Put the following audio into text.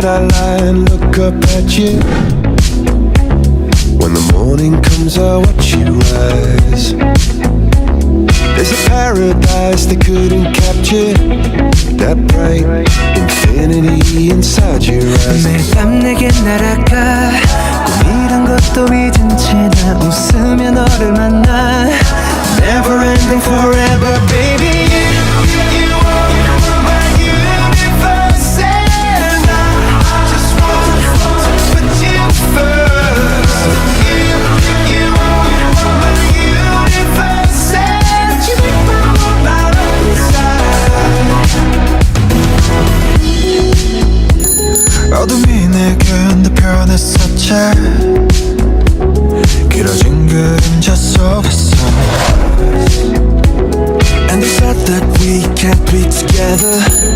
I lie and look up at you. When the morning comes I watch you rise. There's a paradise they couldn't capture, that bright infinity inside your eyes. 매일 밤 내게 날아가 꿈이란 것도 잊은 채 나 웃으며 너를 만나. Never ending forever baby. You are my universe and I just want to put you first. You are my universe and you make my world right up inside. 어둠이 내겐 더 변했었지. 길어진 그림자 속에서. And they said that we can't be together.